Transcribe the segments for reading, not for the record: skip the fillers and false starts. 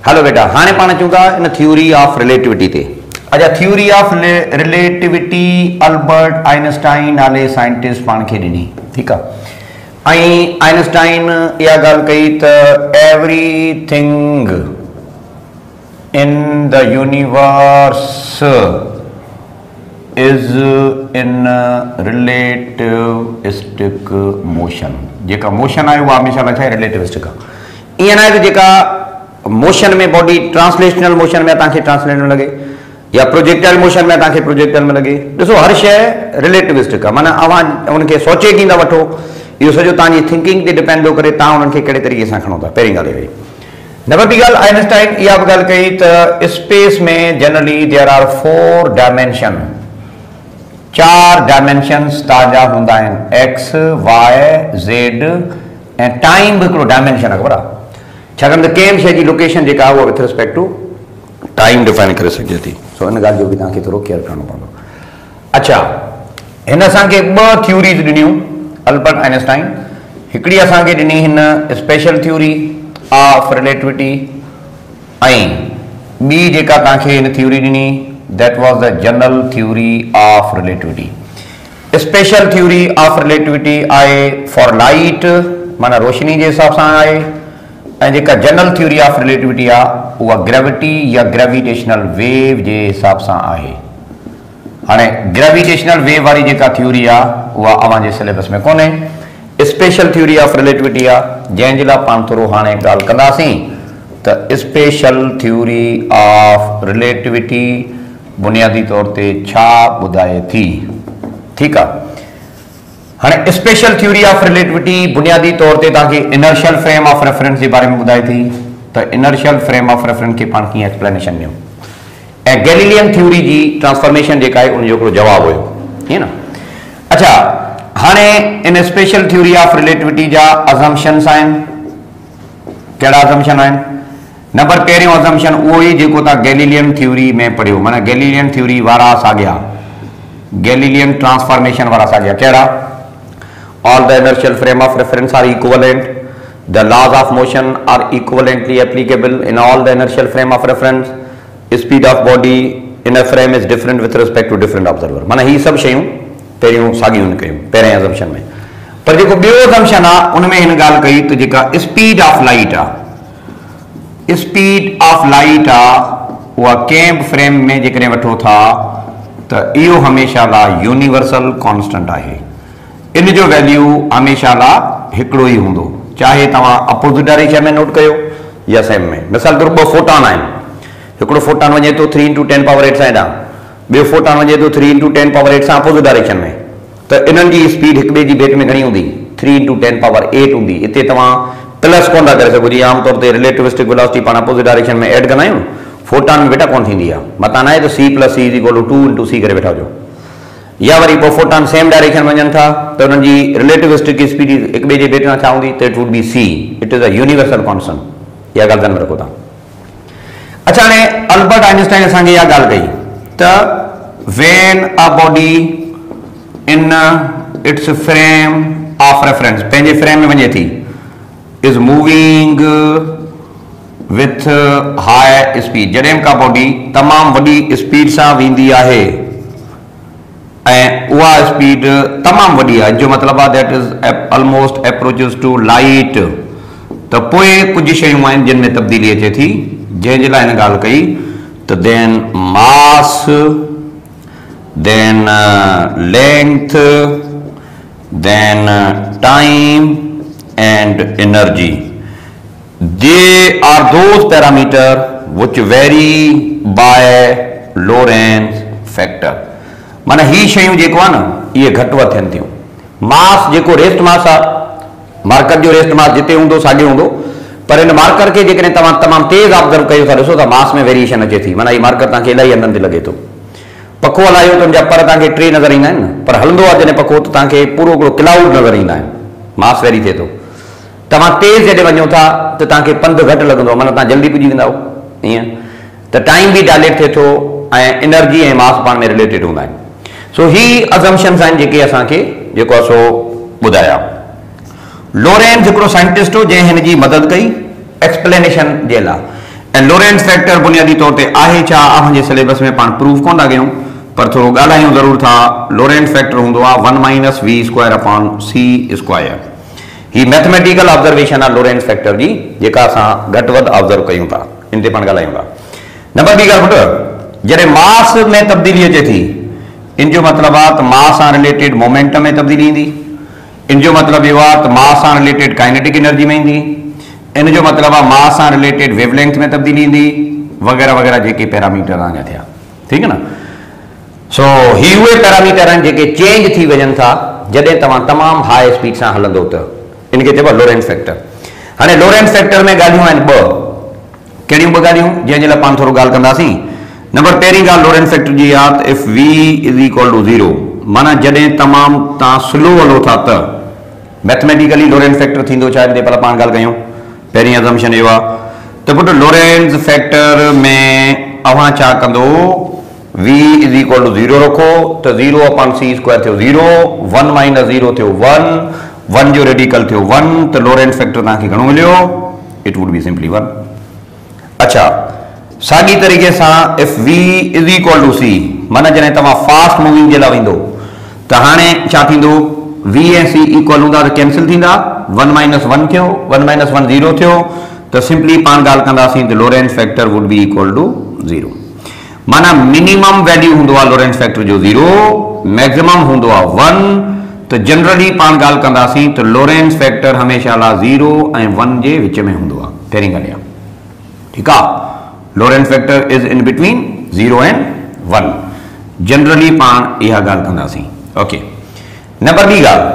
Hello बेटा हाणे पाण अचूं था इन थ्योरी ऑफ रिलेटिविटी ते। अच्छा, theory of relativity Albert Einstein नाले साइंटिस्ट पाण खे ॾिनी, ठीकु आहे। ऐं आइंस्टाइन इहा ॻाल्हि कई त everything in the universe is in relativistic motion. जेका मोशन आहे उहा हमेशह लाइ छा आहे, रिलेटिविस्टिक आहे। ईअं न आहे त जेका मोशन में बॉडी ट्रांसलेशनल मोशन में तव्हांखे ट्रांसलेट में लॻे या प्रोजेक्टाइल मोशन में तव्हांखे प्रोजेक्टाइल में लॻे। ॾिसो हर शइ रिलेटिविस्टिक आहे, माना अवां उनखे सोचे कींदा वठो, इहो सॼो तव्हांजी थिंकिंग ते डिपेंड थो करे तव्हां उन्हनि खे कहिड़े तरीक़े सां खणो था। पहिरीं ॻाल्हि इहा। नंबर ॿी ॻाल्हि, आइंस्टाइन इहा बि ॻाल्हि कई त स्पेस में generally there are 4 dimension, 4 dimensions तव्हांजा हूंदा आहिनि, एक्स वाई ज़ेड ऐं टाइम बि हिकिड़ो डायमेंशन आहे, ख़बर आहे। छाकाणि त कंहिं बि शइ जी लोकेशन जेका आहे उहा with respect to time define करे सघिजे थी। सो इन ॻाल्हि जो बि तव्हांखे थोरो केयर करणो पवंदो। अच्छा, हिन असांखे 2 थ्योरीज़ ॾिनियूं अल्बर्ट आइंस्टाइन। हिकिड़ी असांखे ॾिनी हिन स्पेशल थ्योरी ऑफ रिलेटिविटी, ऐं ॿी जेका तव्हांखे हिन थ्योरी ॾिनी that was the general theory of relativity. Special theory of relativity आहे फॉर लाइट, माना रोशनी जे हिसाब सां आहे, ऐं जेका जनरल थ्योरी ऑफ रिलेटिविटी आहे उहा ग्रेविटी या ग्रेविटेशनल वेव जे हिसाब सां आहे। हाणे ग्रेविटेशनल वेव वारी जेका थ्योरी आहे उहा अव्हांजे सिलेबस में कोन्हे। स्पेशल थ्योरी ऑफ रिलेटिविटी आहे जंहिंजे लाइ पाण थोरो हाणे ॻाल्हि कंदासीं त स्पेशल थ्योरी ऑफ रिलेटिविटी बुनियादी तौर ते छा ॿुधाए थी, ठीकु आहे। हाणे स्पेशल थ्योरी ऑफ रिलेटिविटी बुनियादी तौर ते तव्हांखे इनर्शियल फ्रेम ऑफ रेफरेंस जे बारे में ॿुधाए थी त इनर्शियल फ्रेम ऑफ रेफरेंस खे पाण कीअं एक्सप्लेनेशन ॾियूं, ऐं गैलीलियन थ्योरी जी ट्रांसफॉर्मेशन जेका आहे उनजो हिकिड़ो जवाबु हुयो, हीअं न। अच्छा, हाणे इन स्पेशल थ्योरी ऑफ रिलेटिविटी जा अज़म्पशन्स आहिनि। कहिड़ा अज़म्पशन आहिनि? नंबर पहिरियों अज़म्पशन उहो ई जेको तव्हां गैलीलियन थ्योरी में पढ़ियो, माना गैलीलियन थ्योरी वारा साॻिया, गैलीलियन ट्रांसफॉर्मेशन वारा साॻिया। कहिड़ा? All the inertial frame of reference are equivalent. The laws of motion are equivalently applicable in all the inertial frame of reference. Speed of body in a frame is different with respect to different observer. माना ही सभु शयूं पहिरियों साॻियूं कयूं पहिरें assumption में। पर जेको ॿियो अज़म्पशन आहे उनमें हिन ॻाल्हि कई त जेका स्पीड ऑफ लाइट आहे, स्पीड ऑफ लाइट आहे उहा कंहिं बि फ्रेम में जेकॾहिं वठो था त इहो हमेशह लाइ यूनिवर्सल कॉन्स्टेंट आहे। इन जो वैल्यू हमेशह लाइ हिकिड़ो ई हूंदो, चाहे तव्हां अपोजिट डायरेक्शन में नोट कयो या सेम में। मिसाल तौर 2 फोटॉन आहिनि, हिकिड़ो फोटॉन वञे थो 3 × 10⁸ सां हेॾां, ॿियो फोटॉन वञे थो 3 × 10⁸ सां अपोजिट डायरेक्शन में, त इन्हनि जी स्पीड हिक ॿिए जी भेट में घणी हूंदी? 3 × 10⁸ हूंदी। हिते तव्हां प्लस कोन था करे सघो, जीअं आमतौर ते रिलेटिविस्टिक वेलोसिटी पाण अपोजिट डायरेक्शन में ऐड कंदा आहियूं, फोटॉन में बेटा कोन थींदी आहे। मतां न आहे त C + C = 2 × C करे वेठा हुजो, या वरी पोइ फोटॉन सेम डायरेक्शन वञनि था त उन्हनि जी रिलेटिविस्टिक स्पीड हिक ॿिए जे भेट में छा हूंदी? त it would be C। It is a universal constant. इहा ॻाल्हि ध्यान में रखो तव्हां। अच्छा, हाणे अल्बर्ट आइंस्टाइन असांखे इहा ॻाल्हि कई त when a body in its frame of reference, पंहिंजे फ्रेम में वञे थी, is moving with high speed, जॾहिं का बॉडी तमामु वॾी स्पीड सां वेंदी आहे ऐं उहा स्पीड तमामु वॾी आहे, जो मतिलबु आहे that is almost approaches to light, त पोइ कुझु शयूं आहिनि जिन में तब्दीली अचे थी, जंहिंजे लाइ हिन ॻाल्हि कई त then mass, then length, then time and energy, they are those parameter which vary by Lorentz factor. माना ही शयूं जेको आहे न इहे घटि वधि थियनि थियूं। मास जेको रेस्ट मास आहे, मार्कर जो रेस्ट मास जिते हूंदो साॻियो हूंदो, पर हिन मार्कर खे जेकॾहिं तव्हां तमामु तेज़ ऑब्ज़र्व कयो था ॾिसो त मास में वेरिएशन अचे थी। माना हीउ मार्कर तव्हांखे इलाही हंधनि ते लॻे थो। पखो हलायो त हुनजा पर तव्हांखे 3 नज़र ईंदा आहिनि, पर हलंदो आहे जॾहिं पखो त तव्हांखे पूरो हिकिड़ो क्लाउड नज़र ईंदा आहिनि, मास वेरी थिए थो। तव्हां तेज़ जॾहिं वञो था त तव्हांखे पंधु घटि लॻंदो, माना तव्हां जल्दी पुॼी वेंदा ईअं त टाइम बि डायलेट थिए थो ऐं एनर्जी ऐं मास पाण में रिलेटेड हूंदा आहिनि। सो ही अज़म्पशन्स आहिनि जेके असांखे जेको आहे सो ॿुधाया। लोरेंस हिकिड़ो साइंटिस्ट हो जंहिं हिन जी मदद कई एक्सप्लेनेशन जे लाइ। ऐं लोरेंस फैक्टर बुनियादी तौर ते आहे छा असांजे सिलेबस में पाण प्रूफ कोन था कयूं पर थोरो ॻाल्हायूं ज़रूर था। लोरेंस फैक्टर हूंदो आहे 1 minus v square upon c square. ही मैथमेटिकल ऑब्जर्वेशन आहे लोरेंस फैक्टर जी जेका असां घटि वधि ऑब्जर्व कयूं था, इन ते पाण ॻाल्हायूं था। नंबर ॿी ॻाल्हि पुट, जॾहिं मास में तब्दीली अचे थी इन जो मतिलबु आहे त मास सां रिलेटेड मोमेंटम में तब्दीली ईंदी। इन जो मतिलबु इहो आहे त मास सां रिलेटेड काइनेटिक एनर्जी में ईंदी। इन जो मतिलबु आहे मास सां रिलेटेड वेवलेंथ में तब्दीली ईंदी वग़ैरह वग़ैरह जेके पैरामीटर तव्हांजा थिया, ठीकु आहे न। सो ही उहे पैरामीटर आहिनि जेके चेंज थी वञनि था जॾहिं तव्हां तमामु हाई स्पीड सां हलंदो त इनखे चइबो आहे लोरेंस फैक्टर। हाणे लोरेंस फैक्टर में ॻाल्हियूं आहिनि ॿ, कहिड़ियूं ॿ ॻाल्हियूं जंहिंजे लाइ पाण थोरो ॻाल्हि कंदासीं। नंबर पहिरीं ॻाल्हि लोरेंस फैक्टर जी आहे त if v is equal to 0, माना जॾहिं तमामु तव्हां स्लो हलो था त मैथमेटिकली लोरेंस फैक्टर थींदो छा, इन ते पहिरियों पाण ॻाल्हि कयूं। पहिरीं असम्पशन इहो आहे त पुट लोरेंस फैक्टर में अव्हां छा कंदो, v इज इक्वल टू 0 रखो त 0 अपॉन सी स्क्वायर थियो 0, 1 माइनस 0 थियो 1, 1 जो रेडिकल थियो 1, त लोरेंस फैक्टर तव्हांखे घणो मिलियो, इट वुड बी सिंपली 1। अच्छा, साॻी तरीक़े सां if v is equal to c, माना जॾहिं तव्हां फास्ट मूविंग जे लाइ वेंदो त हाणे छा थींदो, v ऐं c इक्वल हूंदा त कैंसिल थींदा, 1 माइनस 1 थियो, 1 माइनस 1 0 थियो, त सिंपली पाण ॻाल्हि कंदासीं त Lorentz factor would be equal to 0। माना मिनिमम वैल्यू हूंदो आहे लोरेंस फैक्टर जो 0, मैक्सिमम हूंदो आहे 1, त जनरली पाण ॻाल्हि कंदासीं त लोरेंस फैक्टर हमेशह लाइ 0 ऐं 1 जे विच में हूंदो आहे, पहिरीं ॻाल्हि आहे, ठीकु आहे। Lorentz factor is in between 0 and 1, generally पाण इहा ॻाल्हि कंदासीं। ओके, नंबर ॿी ॻाल्हि,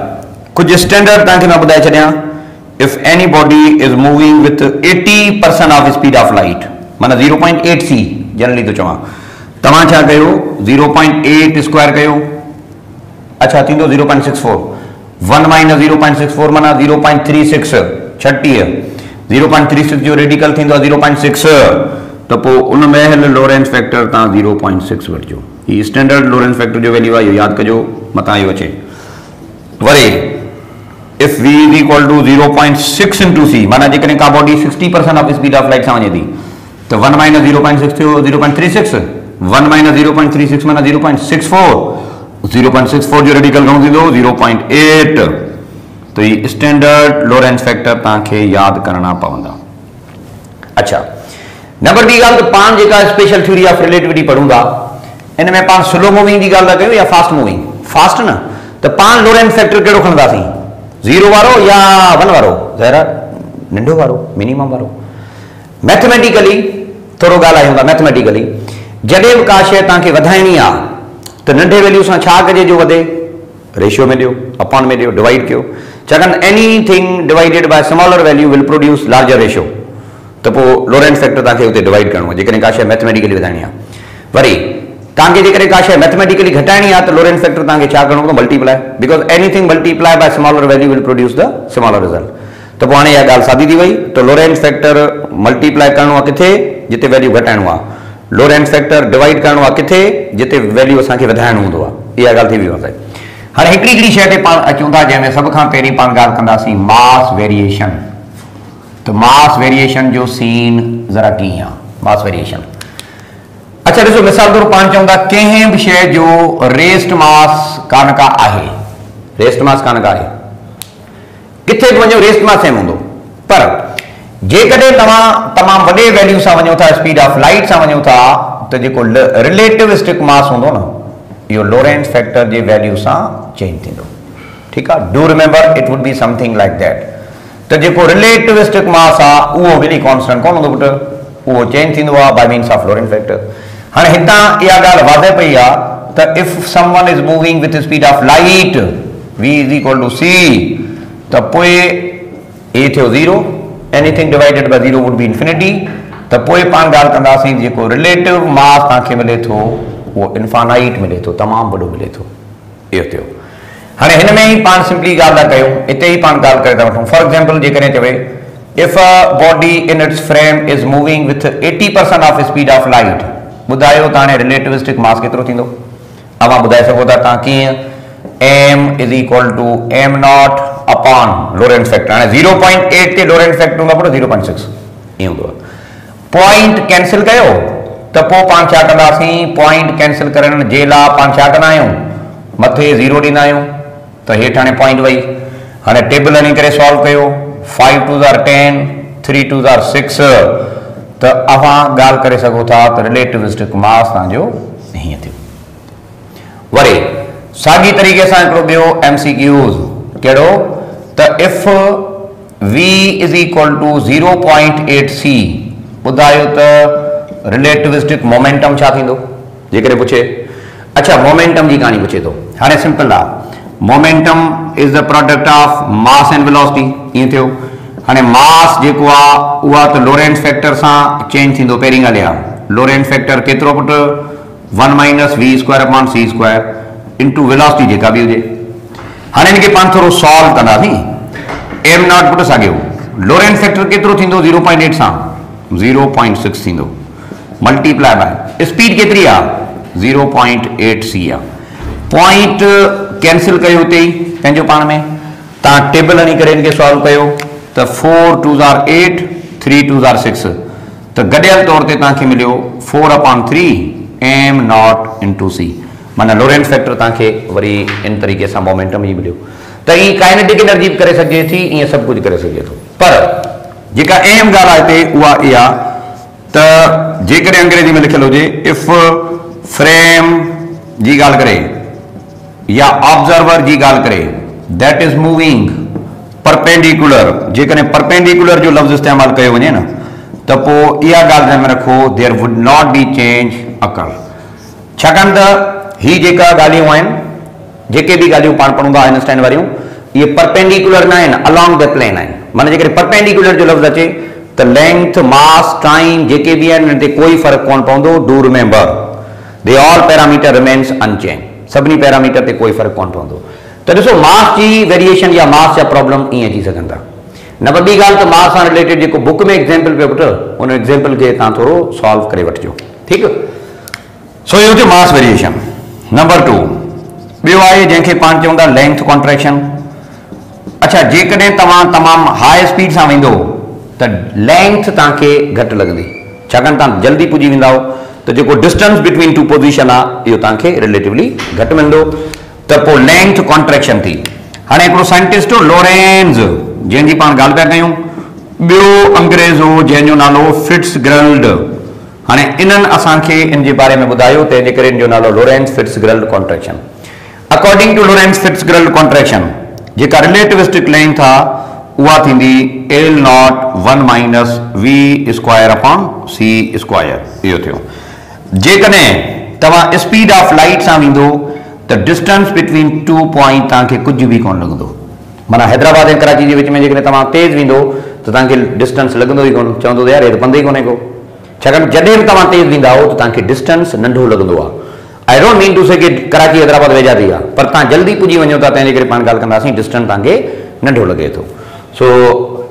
कुझु स्टैंडर्ड तव्हांखे मां ॿुधाए छॾियां। If any body is moving with 80% of speed of light, माना 0.8 c जनरली तो चवां, तव्हां छा कयो 0.8 स्क्वायर कयो, अच्छा थींदो 0.64, 1 माइनस 0.64 माना 0.36, 36, 0.36 जो रेडिकल थींदो 0.6, त पोइ उन में लोरेंस फैक्टर तव्हां 0.6 वठिजो। ही स्टैंडर्ड लोरेंस फैक्टर जो वैल्यू आहे, इहो यादि कजो, मथां इहो अचे। वरी if v is equal to 0.6 into c, माना जेकॾहिं का body 60% of speed of light सां वञे थी तो 1 माइनस 0.6 थियो 0.36, 1 माइनस 0.36 माना 0.64, 0.64 जो रेडिकल घणो थींदो 0.8, तो ये स्टैंडर्ड लोरेंस फैक्टर तव्हांखे यादि करणा पवंदा। अच्छा, नंबर ॿी ॻाल्हि त पाण जेका स्पेशल थ्योरी ऑफ रिलेटिविटी पढ़ूं था इन में पाण स्लो मूविंग जी ॻाल्हि था कयूं या फास्ट मूविंग, फास्ट न, त पाण लोरेंस फैक्टर कहिड़ो खणंदासीं, 0 वारो या 1 वारो, ज़ाहिर नंढो वारो, मिनिमम वारो। मैथमेटिकली थोरो ॻाल्हायूं था, मैथमेटिकली जॾहिं बि का शइ तव्हांखे वधाइणी आहे त नंढे वैल्यू सां छा कजे जो वधे, रेशियो में ॾियो, अपॉन में ॾियो, डिवाइड कयो, छाकाणि anything divided bye smaller value will produce larger ratio, त पोइ लोरेंस फैक्टर तव्हांखे हुते डिवाइड करिणो आहे जेकॾहिं का शइ मैथमेटिकली वधाइणी आहे। वरी तव्हांखे जेकॾहिं का शइ मैथमेटिकली घटाइणी आहे त लोरेंस फैक्टर तव्हांखे छा करिणो पवंदो, multiply, because anything multiply by smaller value will produce the smaller result. त पोइ हाणे इहा ॻाल्हि सादी थी वई, त लोरेंस फैक्टर मल्टीप्लाई करिणो आहे किथे, जिते वैल्यू घटाइणो आहे, लोरेंस फैक्टर डिवाइड करिणो आहे किथे, जिते वैल्यू असांखे वधाइणो हूंदो आहे। इहा ॻाल्हि थी वई आहे। हाणे हिकिड़ी हिकिड़ी शइ ते पाण अचूं था जंहिंमें सभ खां पहिरीं पाण ॻाल्हि कंदासीं मास वेरिएशन। त मास वेरिएशन जो सीन ज़रा कीअं आहे, मास वेरिएशन। अच्छा ॾिसो, मिसाल तौर पाण चऊं था कंहिं बि शइ जो रेस्ट मास कान का आहे, रेस्ट मास कान का आहे, किथे बि वञो रेस्ट मास सेम हूंदो, पर जेकॾहिं तव्हां तमामु वॾे वैल्यू सां वञो था, स्पीड ऑफ लाइट सां वञो था, त जेको रिलेटिविस्टिक मास हूंदो न इहो लोरेंस फैक्टर जे वैल्यू सां चेंज थींदो, ठीकु आहे। Do remember it would be something like that, त जेको रिलेटिविस्टिक मास आहे उहो वरी कॉन्स्टेंट कोन हूंदो पुट, उहो चेंज थींदो आहे by means of Lorentz factor. हाणे हितां इहा ॻाल्हि वाज़े पई आहे त if someone is moving with speed of light v is equal to c, त पोइ a थियो 0, anything divided by 0 would be infinity, त पोइ पाण ॻाल्हि कंदासीं जेको रिलेटिव मास तव्हांखे मिले थो उहो इन्फानाइट मिले थो, तमामु वॾो मिले थो, इहो थियो। हाणे हिन में ई पाण सिंपली ॻाल्हि था कयूं, हिते ई पाण ॻाल्हि करे था वठूं। फॉर एग्जाम्पल जेकॾहिं चवे if a body in its frame is moving with 80% of speed of light, ॿुधायो त हाणे रिलेटिविस्टिक मास केतिरो थींदो, अवां ॿुधाए सघो था तव्हां कीअं, m is equal to m not upon Lorentz factor. हाणे 0.8 ते लोरेंस फैक्टर हूंदो आहे 0.6 ईअं हूंदो आहे। पॉइंट कैंसिल कयो तो पोइ पाण छा कंदासीं, पॉइंट कैंसिल करण जे लाइ पाण छा कंदा आहियूं, मथे 0 ॾींदा आहियूं त हेठि हाणे पॉइंट वई। हाणे टेबल हणी करे सॉल्व कयो, 5 2 10, 3 2 6, त अव्हां ॻाल्हि करे सघो था त रिलेटिविस्टिक मास तव्हांजो हीअं थियो। वरी साॻी तरीक़े सां हिकिड़ो ॿियो MCQs कहिड़ो त if V is equal to 0.8c ॿुधायो त रिलेटिविस्टिक मोमेंटम छा थींदो जेकॾहिं पुछे। अच्छा, मोमेंटम जी कहाणी पुछे थो। हाणे सिंपल आहे, momentum is the product of mass and velocity, ईअं थियो। हाणे मास जेको आहे उहा त लोरेंस फैक्टर सां चेंज थींदो। पहिरीं ॻाल्हि आहे लोरेंस फैक्टर केतिरो पुटु 1 - v²/c² इंटू वेलोसिटी जेका बि हुजे। हाणे हिनखे पाण थोरो सॉल्व कंदासीं। m नॉट पुटु साॻियो, लोरेंस फैक्टर केतिरो थींदो 0.8 सां 0.6 थींदो, मल्टीप्लाई बाय स्पीड केतिरी आहे 0.8c आहे। पॉइंट कैंसिल कयो हुते ई पंहिंजो पाण में, तव्हां टेबल हणी करे हिनखे सॉल्व कयो त 4 2 8, 3 2 6, त गॾियल तौर ते तव्हांखे मिलियो 4/3 m नॉट इंटू c, माना लोरेंस फैक्टर तव्हांखे वरी इन तरीक़े सां मोमेंटम ई मिलियो। त ईअं काइनेटिक एनर्जी बि करे सघिजे थी, ईअं सभु कुझु करे सघे थो। पर जेका अहम ॻाल्हि आहे हिते उहा इहा त जेकॾहिं अंग्रेजी में लिखियलु हुजे इफ फ्रेम जी ॻाल्हि करे या ऑब्जर्वर जी ॻाल्हि करे दैट इज मूविंग परपेंडिकुलर, जेकॾहिं परपेंडिकुलर जो लफ़्ज़ इस्तेमालु कयो वञे न त पोइ इहा ॻाल्हि ध्यान में रखो, there would not be change occur. छाकाणि त ही जेका ॻाल्हियूं आहिनि, जेके बि ॻाल्हियूं पाण पढ़ूं था आइंस्टाइन वारियूं, इहे परपेंडिकुलर न आहिनि, अलॉन्ग द प्लेन आहिनि। माना जेकॾहिं परपेंडिकुलर जो लफ़्ज़ अचे त लेंथ मास टाइम जेके बि आहिनि हिन ते कोई फ़र्क़ु कोन पवंदो। Do remember they all parameter remains unchange, सभिनी पैरामीटर ते कोई फ़र्क़ु कोन पवंदो। त ॾिसो मास जी वेरिएशन या मास जा प्रॉब्लम ईअं अची सघनि था। नंबर ॿी ॻाल्हि त मास सां रिलेटेड जेको बुक में एग्जाम्पल पियो पुटु, उन एग्जाम्पल खे तव्हां थोरो सॉल्व करे वठिजो, ठीकु। सो इहो थियो मास वेरिएशन। नंबर 2 ॿियो आहे जंहिंखे पाण चऊं था लेंथ कॉन्ट्रैक्शन। अच्छा, जेकॾहिं तव्हां तमामु हाई स्पीड सां वेंदो त लेंथ तव्हांखे घटि लॻंदी, छाकाणि तव्हां जल्दी पुॼी वेंदा त जेको डिस्टेंस बिटवीन टू पोज़ीशन आहे इहो तव्हांखे रिलेटिवली घटि मिलंदो, त पोइ लेंथ कॉन्ट्रैक्शन थी। हाणे हिकिड़ो साइंटिस्ट हो लोरेंज, जंहिंजी पाण ॻाल्हि पिया कयूं, ॿियो अंग्रेज़ हो जंहिंजो नालो फिट्सजेरल्ड। हाणे इन्हनि असांखे इन जे बारे में ॿुधायो, तंहिंजे करे इन जो नालो Lorentz Fitzgerald contraction. According to Lorentz Fitzgerald contraction जेका रिलेटिविस्टिक लेंथ आहे उहा थींदी L नॉट 1 - v²/c²। इहो थियो। जेकॾहिं तव्हां स्पीड ऑफ लाइट सां वेंदो त डिस्टेंस बिटवीन टू पॉइंट तव्हांखे कुझु बि कोन लॻंदो। माना हैदराबाद ऐं कराची जे विच में जेकॾहिं तव्हां तेज़ वेंदो त तव्हांखे डिस्टेंस लॻंदो ई कोन, चवंदो त यार हे त पंधु ई कोन्हे को। छाकाणि जॾहिं बि तव्हां तेज़ वेंदा हो त तव्हांखे डिस्टेंस नंढो लॻंदो आहे। आई डोंट मीन टू से कि कराची हैदराबाद वेझा थी आहे, पर तव्हां जल्दी पुॼी वञो था, तंहिंजे करे पाण ॻाल्हि कंदासीं डिस्टेंस तव्हांखे नंढो लॻे थो। So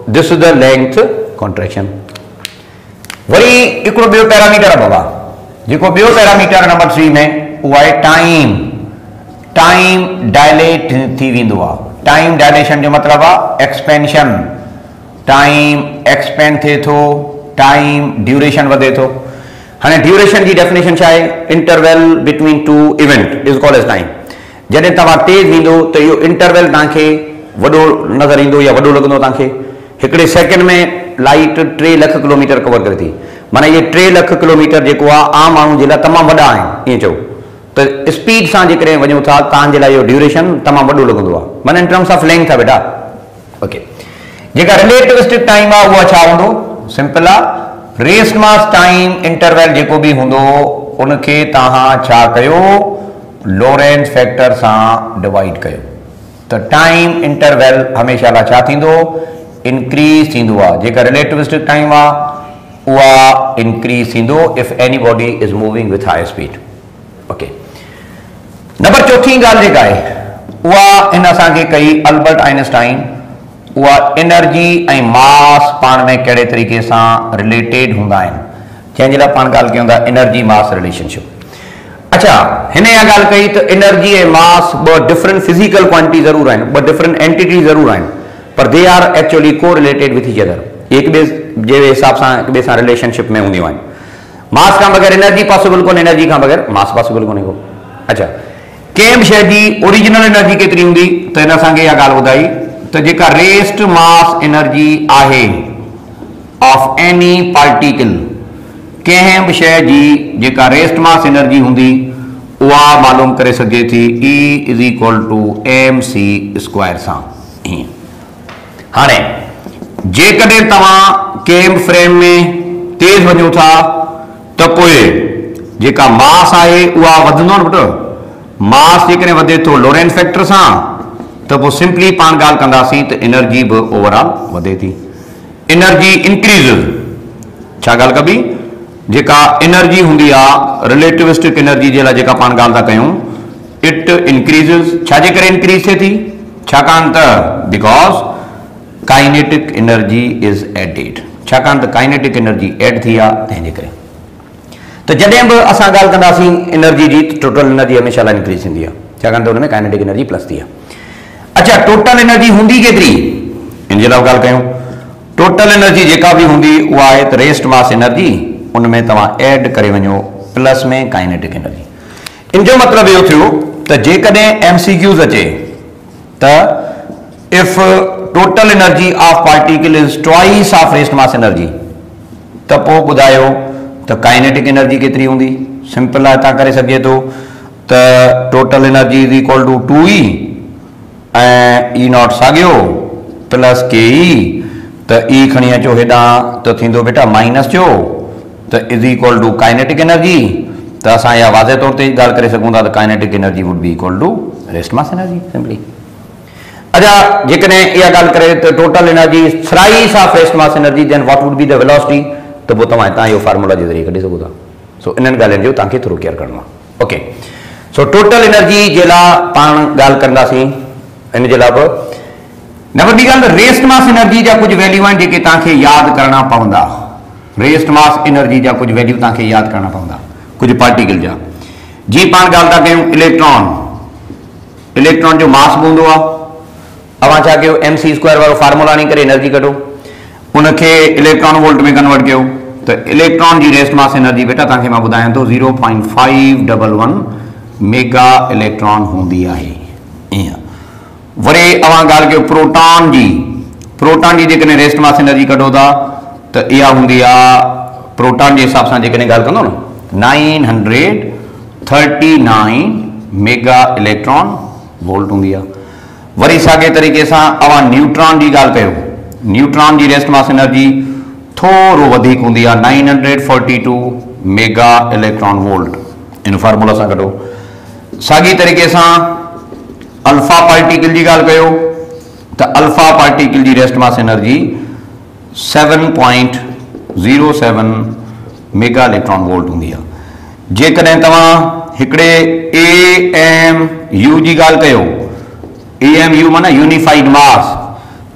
this is the length contraction. Worry हिकिड़ो ॿियो पैरामीटर आहे बाबा, जेको ॿियो पैरामीटर नंबर 3 में उहा आहे टाइम। टाइम डायलेट थी वेंदो आहे। टाइम डायलेशन जो मतिलबु आहे एक्सपेंशन। टाइम एक्सपेंड थिए थो, टाइम ड्यूरेशन वधे थो। हाणे ड्यूरेशन जी डेफिनेशन छा आहे, interval between two event is called as time. जॾहिं तव्हां तेज़ वेंदो त इहो इंटरवल तव्हांखे वॾो नज़र ईंदो या वॾो लॻंदो तव्हांखे। हिकिड़े सेकेंड में लाइट 3 लख किलोमीटर कवर करे थी, माना इहे 3 लख किलोमीटर जेको आहे आम माण्हू जे लाइ तमामु वॾा आहिनि। ईअं चओ त स्पीड सां जेकॾहिं वञो था तव्हांजे लाइ इहो ड्यूरेशन तमामु वॾो लॻंदो आहे, माना इन टर्म्स ऑफ लेंथ आहे बेटा। ओके, जेका रिलेटिविस्टिक टाइम आहे उहा छा हूंदो, सिंपल आहे, रेस्ट मास टाइम इंटरवल जेको बि हूंदो उनखे तव्हां छा कयो, लोरेंस फैक्टर सां डिवाइड कयो। त टाइम इंटरवल हमेशह लाइ छा थींदो, इंक्रीज थींदो आहे। जेका रिलेटिविस्टिक टाइम आहे उहा इंक्रीज थींदो if any body is moving with high speed. Okay, number 4 ॻाल्हि जेका आहे उहा इन असांखे कई अल्बर्ट आइंस्टाइन, उहा एनर्जी ऐं मास पाण में कहिड़े तरीक़े सां रिलेटेड हूंदा आहिनि, जंहिंजे लाइ पाण ॻाल्हि कयूं था एनर्जी मास रिलेशनशिप। अच्छा, हिन इहा ॻाल्हि कई त एनर्जी ऐं मास ॿ डिफरेंट फिजिकल क्वांटिटी ज़रूर आहिनि, ॿ डिफरेंट एंटिटी ज़रूर आहिनि, पर दे आर एक्चुअली को रिलेटेड विथ ईच अदर, एक ॿिए जे हिसाब सां ॿिए सां रिलेशनशिप में हूंदियूं आहिनि। मास खां बग़ैर एनर्जी पॉसिबल कोन्हे, एनर्जी खां बग़ैर मास पॉसिबल कोन्हे को। अच्छा, कंहिं बि शइ जी ओरिजिनल एनर्जी केतिरी हूंदी, त हिन असांखे इहा ॻाल्हि ॿुधाई त जेका रेस्ट मास एनर्जी आहे ऑफ एनी पार्टिकल, कंहिं बि शइ जी जेका रेस्ट मास एनर्जी हूंदी उहा मालूम करे सघे थी E is equal to mc square सां। ईअं हाणे जेकॾहिं तव्हां कंहिं बि फ्रेम में तेज़ वञो था त पोइ जेका मास आहे उहा वधंदो न पुटु। मास जेकॾहिं वधे थो लोरेंस फैक्टर सां त पोइ सिंपली पाण ॻाल्हि कंदासीं त एनर्जी बि ओवरऑल वधे थी। एनर्जी इंक्रीज़, छा ॻाल्हि कबी, जेका एनर्जी हूंदी आहे रिलेटिविस्टिक एनर्जी जे लाइ जेका पाण ॻाल्हि था कयूं, इट इंक्रीज़िस। छाजे करे इंक्रीज़ थिए थी? छाकाणि त because kinetic energy is added, छाकाणि त काइनेटिक एनर्जी एड थी आहे तंहिंजे करे। त जॾहिं बि असां ॻाल्हि कंदासीं एनर्जी जी, टोटल एनर्जी हमेशह लाइ इंक्रीज़ थींदी आहे, छाकाणि त हुन में काइनेटिक एनर्जी प्लस थी आहे। अच्छा, टोटल एनर्जी हूंदी केतिरी, इन जे लाइ ॻाल्हि कयूं। टोटल एनर्जी जेका बि हूंदी उहा आहे त रेस्ट मास एनर्जी, उन में तव्हां ऐड करे वञो प्लस में काइनेटिक एनर्जी। इन जो मतिलबु इहो थियो त जेकॾहिं MCQs अचे त if total energy of particle is twice of rest mass energy, त पोइ ॿुधायो त काइनेटिक एनर्जी केतिरी हूंदी। सिंपल आहे, तव्हां करे सघे थो त total energy is equal to 2E ऐं E0 साॻियो प्लस KE, त E खणी अचो हेॾां त थींदो बेटा माइनस जो, त is equal to kinetic energy. त असां इहा वाज़े तौर ते ॻाल्हि करे सघूं था त kinetic energy would be equal to rest mass energy simply. अच्छा, जेकॾहिं इहा ॻाल्हि करे त total energy thrice of rest mass energy, then what would be the velocity, त पोइ तव्हां हितां इहो फार्मूला जे ज़रिए कढी सघो था। सो इन्हनि ॻाल्हियुनि जो तव्हांखे थोरो केयर करिणो आहे। ओके, सो टोटल एनर्जी जे लाइ पाण ॻाल्हि कंदासीं, इन जे लाइ बि न वॾी ॻाल्हि, रेस्ट मास एनर्जी जा कुझु वैल्यू आहिनि जेके तव्हांखे यादि करणा पवंदा। रेस्ट मास एनर्जी जा कुझु वैल्यू तव्हांखे यादि करणा पवंदा, कुझु पार्टिकल जा। जीअं पाण ॻाल्हि था कयूं इलेक्ट्रॉन, इलेक्ट्रॉन जो मास बि हूंदो आहे। अवां छा कयो, mc स्क्वायर वारो फार्मूला आणी करे एनर्जी कढो, उनखे इलेक्ट्रॉन वोल्ट में कन्वर्ट कयो, त इलेक्ट्रॉन जी रेस्ट मास एनर्जी बेटा तव्हांखे मां ॿुधायां थो 0.511 मेगा इलेक्ट्रॉन हूंदी आहे। ईअं वरी अवां ॻाल्हि कयो प्रोटॉन जी, प्रोटॉन जी जेकॾहिं रेस्ट मास एनर्जी कढो था त इहा हूंदी आहे, प्रोटॉन जे हिसाब सां जेकॾहिं ॻाल्हि कंदो न, 939 मेगा इलेक्ट्रॉन वोल्ट हूंदी आहे। वरी साॻे तरीक़े सां अवां न्यूट्रॉन जी ॻाल्हि कयो, न्यूट्रॉन जी रेस्ट मास एनर्जी थोरो वधीक हूंदी आहे, 942 मेगा इलेक्ट्रॉन वोल्ट, इन फार्मूला सां कढो। साॻी तरीक़े सां अल्फा पार्टिकल जी ॻाल्हि कयो त अल्फा पार्टिकल जी rest mass energy 7.07 mega electron volt हूंदी आहे। जेकॾहिं तव्हां हिकिड़े AMU जी ॻाल्हि कयो, AMU माना यूनिफाइड मास,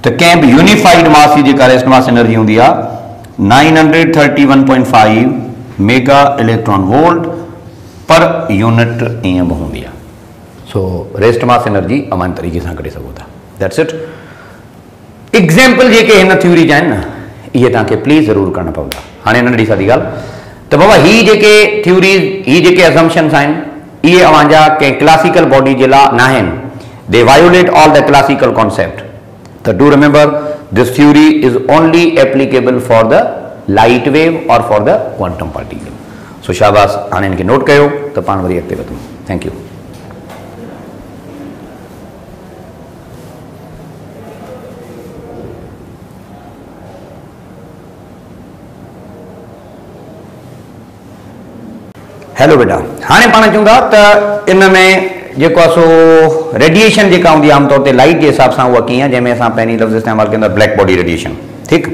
त कंहिं बि यूनिफाइड मास जी जेका रेस्ट मास एनर्जी हूंदी आहे 931.5 mega electron volt per unit ईअं बि हूंदी आहे। सो रेस्ट मास एनर्जी अमान तरीक़े सां कढी सघो था। That's it. एग्जाम्पल जेके हिन थ्योरी जा आहिनि न, इहे तव्हांखे प्लीज़ ज़रूरु करणा पवंदा। हाणे नंढी सादी ॻाल्हि त बाबा ही जेके थ्योरीज़, ही जेके असम्पशन्स आहिनि, इहे अवांजा कंहिं क्लासिकल बॉडी जे लाइ न आहिनि। They violate all the classical concept. त do remember this theory is only applicable for the light wave और for the quantum particle. So शाबाश, हाणे इनखे नोट कयो त पाण वरी अॻिते वधूं। Thank you. हेलो बेटा, हाँ पाण चूँ था त इन में जेको आहे सो रेडिएशन जेका हूंदी आहे आमतौर ते लाइट के हिसाब सां उहा कीअं, जंहिंमें असां पहिरीं लफ़्ज़ इस्तेमालु कंदा ब्लैक बॉडी रेडिएशन। ठीकु।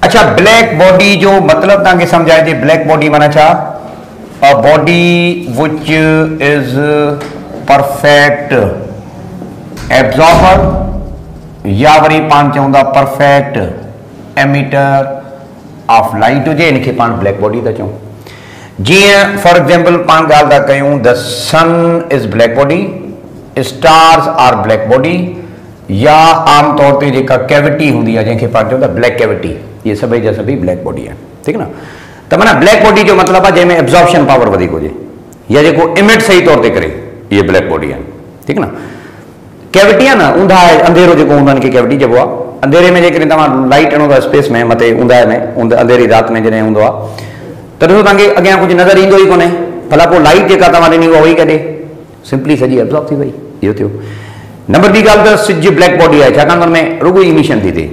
अच्छा, ब्लैक बॉडी जो मतिलबु तव्हांखे सम्झाइजे। ब्लैक बॉडी माना छा? A body which is perfect absorber, या वरी पाण चऊं था परफेक्ट एमिटर ऑफ लाइट हुजे, इनखे पाण ब्लैक बॉडी था चऊं। जीअं फॉर एग्जाम्पल पाण ॻाल्हि था कयूं the sun is black body, stars are black body, या आमतौर ते जेका कैविटी हूंदी आहे जंहिंखे पाण चऊं था ब्लैक कैविटी, ये सभई जा सभई ब्लैक बॉडी आहिनि, ठीकु न। त माना ब्लैक बॉडी जो मतिलबु आहे जंहिंमें एब्जॉर्प्शन पावर वधीक हुजे या जेको इमिट सही तौर ते करे, इहे ब्लैक बॉडी आहिनि, ठीकु न। कैविटी आहे न, ऊंधा आहे, अंधेरो जेको हूंदो आहे कैविटी चइबो आहे। अंधेरे में जेकॾहिं तव्हां लाइट हणो था स्पेस में मथे ऊंधा में, अंधेरी राति में जॾहिं हूंदो आहे त ॾिसो तव्हांखे अॻियां कुझु नज़र ईंदो ई कोन्हे, भला पोइ लाइट जेका तव्हां ॾिनी उहा वही कॾे सिंपली सॼी एब्जॉर्ब थी वई, इहो थियो। नंबर ॿी ॻाल्हि त सिज ब्लैक बॉडी आहे, छाकाणि त हुनमें रुॻो इमिशन थी थिए।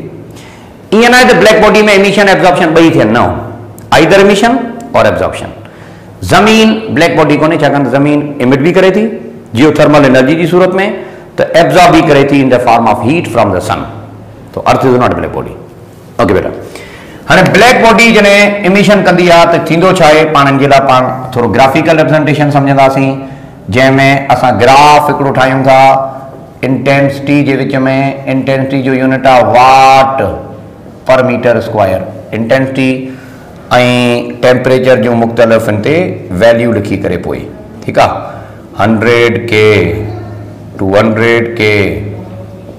ईअं न आहे त ब्लैक बॉडी में इमिशन एब्जॉर्प्शन ॿई थियनि, न, आइदर इमिशन और एब्जॉर्प्शन। ज़मीन ब्लैक बॉडी कोन्हे, छाकाणि त ज़मीन इमिट बि करे थी जियो थर्मल एनर्जी जी सूरत में, त एब्जॉर्ब बि करे थी in the form of heat from the sun, तो earth is not black body. Okay बेटा, हाँ ब्लैक बॉडी जॾहिं इमिशन कंदी आहे त थींदो छा आहे, पाण जे लाइ पाण थोरो ग्राफिकल रिप्रेज़ेंटेशन सम्झंदासीं, जंहिंमें असां ग्राफ हिकिड़ो ठाहियूं था इंटेंसिटी जे विच में। इंटेंसिटी जो यूनिट आहे वाट पर मीटर स्क्वायर। इंटेंसिटी ऐं टेम्परेचर जो मुख़्तलिफ़ इन ते वैल्यू लिखी करे पोइ, ठीकु आहे, 100 के, 200 के,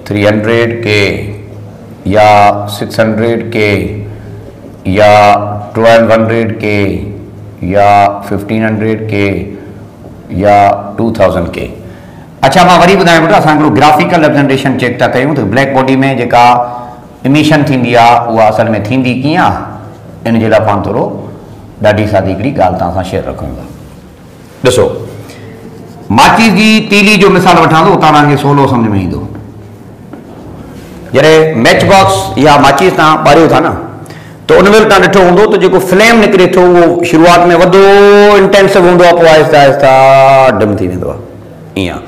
300 के या 600 के या 1200 के या 1500 के या 2000 के। अच्छा मां वरी ॿुधायां बेटा, असां हिकिड़ो ग्राफिकल रिप्रेज़ेंटेशन चेक था कयूं त ब्लैक बॉडी में जेका इमिशन थींदी आहे उहा असल में थींदी कीअं आहे, इन जे लाइ पाण थोरो ॾाढी सादी हिकिड़ी ॻाल्हि तव्हां सां शेयर रखूं था। ॾिसो, माचिस जी तीली जो मिसाल वठां थो, उतां तव्हांखे सवलो सम्झ में ईंदो। जॾहिं मैच बॉक्स या माचिस तव्हां ॿारियो था न, त उन महिल तव्हां ॾिठो हूंदो त जेको फ्लेम निकिरे थो उहो शुरूआति में वॾो इंटेंसिव हूंदो आहे, पोइ आहिस्ता आहिस्ता डिम थी वेंदो आहे, ईअं।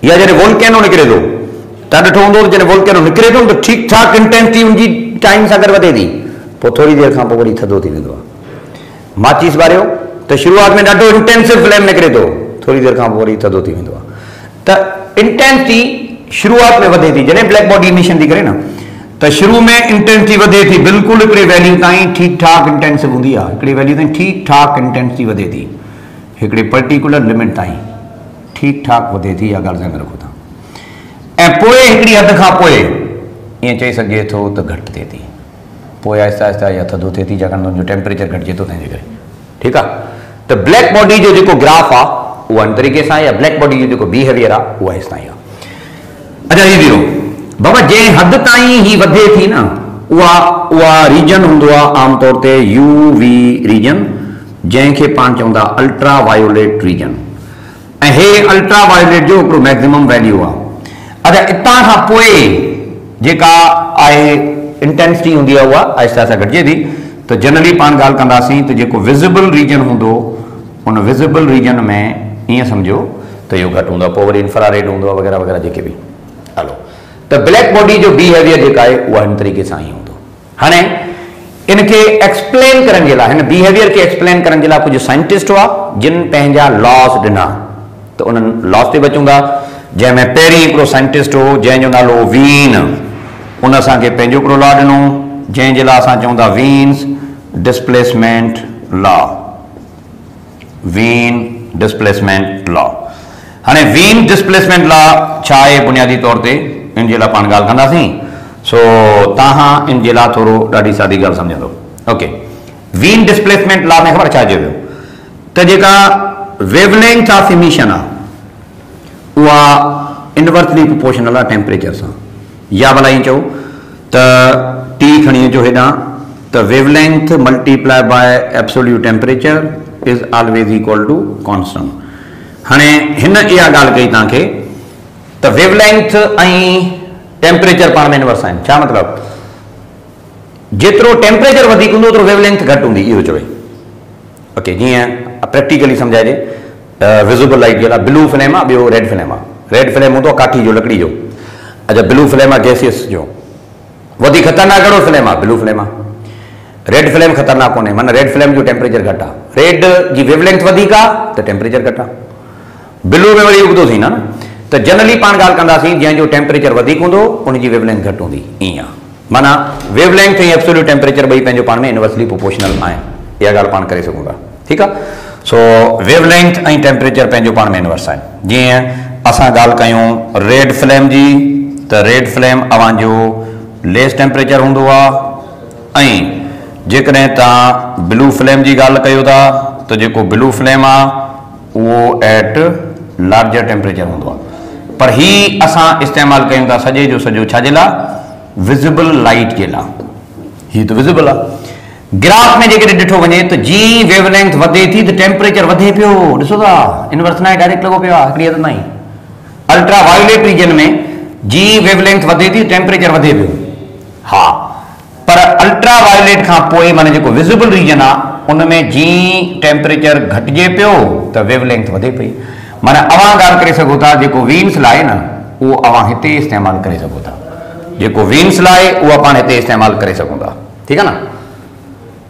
या जॾहिं वोल्केनो निकिरे थो, तव्हां ॾिठो हूंदो त जॾहिं वोल्केनो निकिरे थो त ठीकु ठाक इंटेंसिटी उनजी टाइम सां गॾु वधे थी, पोइ थोरी देरि खां पोइ वरी थधो थी वेंदो आहे। माचिस ॿारियो त शुरूआति में ॾाढो इंटेंसिव फ्लेम निकिरे थो, थोरी देरि खां पोइ वरी थधो थी वेंदो आहे। त इंटेंसिटी शुरूआति में वधे थी, जॾहिं ब्लैक बॉडी इमिशन थी करे न, त शुरू में इंटेंसिटी वधे थी बिल्कुलु हिकिड़े वैल्यू ताईं, ठीकु ठाक इंटेंसिव हूंदी आहे, हिकिड़ी वैल्यू ताईं ठीकु ठाक इंटेंसिटी वधे थी, हिकिड़े पर्टिकुलर लिमिट ताईं ठीकु ठाक वधे थी, इहा ॻाल्हि ध्यानु रखो था। ऐं पोइ हिकिड़ी हद खां पोइ ईअं चई सघिजे थो त घटि थिए थी, पोइ आहिस्ता आहिस्ता या थधो थिए थी, छाकाणि त हुनजो टेम्परेचर घटिजे थो तंहिंजे करे, ठीकु आहे। त ब्लैक बॉडी जो जेको ग्राफ आहे उहा इन तरीक़े सां, या ब्लैक बॉडी जो जेको बिहेवियर आहे उहा इस ताईं आहे। अच्छा ही ॾियो बाबा, जंहिं हद ताईं ही वधे थी न, उहा रीजन हूंदो आहे आमतौर ते UV रीजन, जंहिंखे पाण चवंदा अल्ट्रा वायोलेट रीजन, ऐं हे अल्ट्रा वायोलेट जो हिकिड़ो मैक्सिमम वैल्यू आहे। अच्छा इतां खां पोइ जेका आहे इंटेंसिटी हूंदी आहे उहा आहिस्ता आहिस्ता घटिजे थी। त जनरली पाण ॻाल्हि कंदासीं त जेको विज़िबल रीजन हूंदो, उन विज़िबल रीजन में ईअं सम्झो त इहो घटि हूंदो आहे, पोइ वरी इंफ्रारेड हूंदो आहे वग़ैरह वग़ैरह जेके बि। हलो, त ब्लैक बॉडी जो बिहेवियर जेका आहे उहा हिन तरीक़े सां ई हूंदो। हाणे इनखे एक्सप्लेन करण जे लाइ, हिन बिहेवियर खे एक्सप्लेन करण जे लाइ कुझु साइंटिस्ट हुआ जिन पंहिंजा लॉस ॾिना, त उन्हनि लॉस ते बचूं था, जंहिंमें पहिरीं हिकिड़ो साइंटिस्ट हो जंहिंजो नालो वीन, उन असांखे पंहिंजो हिकिड़ो लॉ ॾिनो, जंहिंजे लाइ असां चऊं था Wien's displacement law, Wien displacement law. हाणे वीन डिस्प्लेसमेंट लॉ छा आहे बुनियादी तौर ते, इन जे लाइ पाण ॻाल्हि कंदासीं। सो तव्हां इन जे लाइ थोरो ॾाढी सादी ॻाल्हि सम्झंदो। ओके, वीन डिस्प्लेसमेंट लॉ में ख़बर छा चयो वियो त जेका वेवलेंथ ऑफ इमिशन आहे उहा इनवर्सली प्रोपोर्शनल आहे टेम्परेचर सां, या भला ईअं चओ त T खणी अचो हेॾां, त wavelength multiply by absolute temperature is always equal to constant. हाणे हिन इहा ॻाल्हि कई तव्हांखे त वेवलेंथ ऐं टेम्परेचर पाण में इनवर्स आहिनि। छा मतिलबु, जेतिरो टेम्परेचर वधीक हूंदो ओतिरो वेवलेंथ घटि हूंदी, इहो चवे। ओके, जीअं प्रैक्टिकली सम्झाइजे, विज़िबल लाइट जे लाइ ब्लू फ्लेम आहे, ॿियो रेड फ्लेम आहे। रेड फ्लेम हूंदो आहे काठी जो, लकड़ी जो। अच्छा, ब्लू फ्लेम आहे गैसियस जो। वधीक ख़तरनाक कहिड़ो फ्लेम आहे? ब्लू फ्लेम आहे। रेड फ्लेम ख़तरनाक कोन्हे, माना रेड फ्लेम जो टेम्परेचर घटि आहे, रेड जी वेवलेंथ वधीक आहे त टेम्परेचर घटि आहे। ब्लू में वरी उबतो थींदा न, त जनरली पाण ॻाल्हि कंदासीं जंहिंजो टेम्परेचर वधीक हूंदो उनजी वेवलेंथ घटि हूंदी, ईअं आहे। माना वेवलेंथ ऐं एब्सोल्यूट टेम्परेचर ॿई पंहिंजो पाण में इनवर्सली प्रोपोर्शनल आहिनि, इहा ॻाल्हि पाण करे सघूं था, ठीकु आहे। सो वेवलेंथ ऐं टेम्परेचर पंहिंजो पाण में इनवर्स आहिनि। जीअं असां ॻाल्हि कयूं रेड फ्लेम जी, त रेड फ्लेम अव्हांजो लेस टेम्परेचर हूंदो आहे, ऐं जेकॾहिं तव्हां ब्लू फ्लेम जी ॻाल्हि कयो था त जेको ब्लू फ्लेम आहे उहो एट लार्जर टेम्परेचर हूंदो आहे, पर ही असां इस्तेमालु कयूं था सॼे जो सॼो छाजे लाइ, विज़िबल लाइट जे लाइ। ही त विज़िबल आहे। ग्राफ में जेकॾहिं ॾिठो वञे त जी वेवलेंथ वधे थी त टेम्परेचर वधे पियो, ॾिसो था इनवर्स न आहे, डायरेक्ट लॻो पियो आहे हिकिड़ी हद ताईं। अल्ट्रा वायोलेट रीजन में जी वेवलेंथ वधे थी टेम्परेचर वधे पियो, हा, पर अल्ट्रा वायोलेट खां पोइ माने जेको विज़िबल रीजन आहे उन में जी टेम्परेचर घटिजे पियो त वेवलेंथ वधे पई। माना अवां ॻाल्हि करे सघो था जेको वीन्स लॉ आहे न उहो अवां हिते इस्तेमालु करे सघो था, जेको वीन्स लॉ आहे उहो पाण हिते इस्तेमालु करे सघूं था, ठीकु आहे न।